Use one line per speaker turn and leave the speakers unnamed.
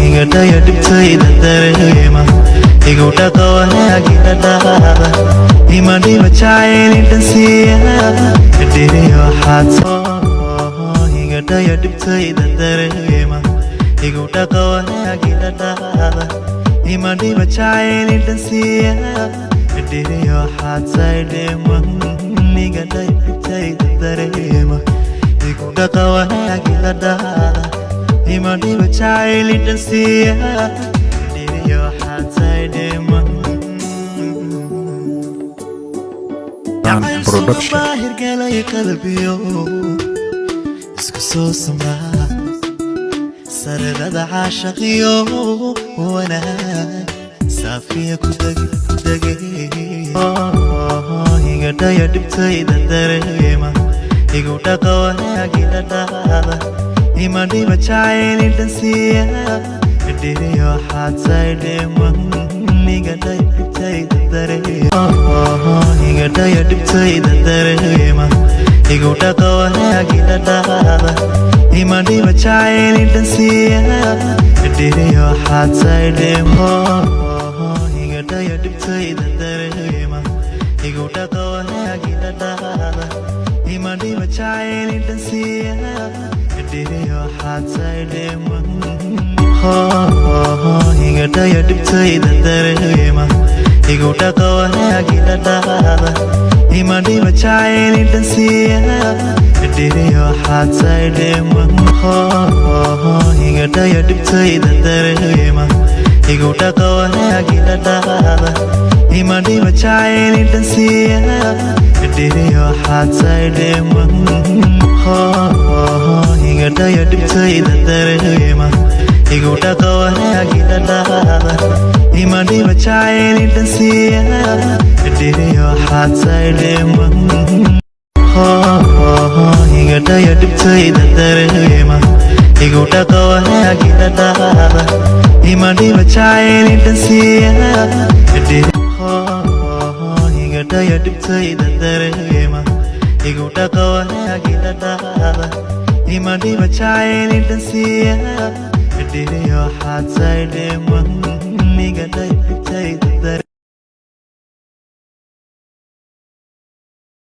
Higa daya dhibtayda dareema igu dhaqo wanaagidhadhaada imadhiba jacayl indhansiiya dhiri waxaad higa daya dhibtayda dareema igu dhaqo wanaagidhadhaada imadhiba jacayl indhansiiya dhiri waxaad saydheeman higa daya dhibtayda dareema igu dhaqo wanaagidhadhaada imadhiba jacayl indhansiiya dhiri waxaad saydheeman hirgalay qalbiyo isku soo samraa saradada caashaqiyo wanaag saafiya ku dege higa daya dhibtayda dareema igu dhaqo wanaagidhadhaada imadhiba jacayl indhansiiya dhiri waxaad saydheeman higa daya dhibtayda dareema higa daya dhibtayda dareema igu dhaqo wanaagidhadhaada imadhiba jacayl indhansiiya dhiri waxaad saydheema higa daya dhibtayda dareema igu dhaqo wanaagidhadhaada imadhiba jacayl indhansiiya dhiri waxaad saydheeman higa daya dhibtayda dareema igu dhaqo wanaagidhadhaada imadhiba jacayl indhansiiya dhiri waxaad saydheeman higa daya dhibtayda dareema igu dhaqo wanaagidhadhaada imadhiba jacayl indhansiiya dhiri waxaad saydheeman higa daya dhibtayda dareema igu dhaqo wanaagidhadhaada imadhiba jacayl indhansiiya dhiri waxaad saydheeman higa daya dhibtayda dareema igu dhaqo wanaagidhadhaada imadhiba jacayl indhansiiya higa daya dhibtayda dareema igu dhaqo wanaagidhadhaada imadhiba jacayl indhansiiya dhiri waxaad saydheeman higa daya dhibtayda dareema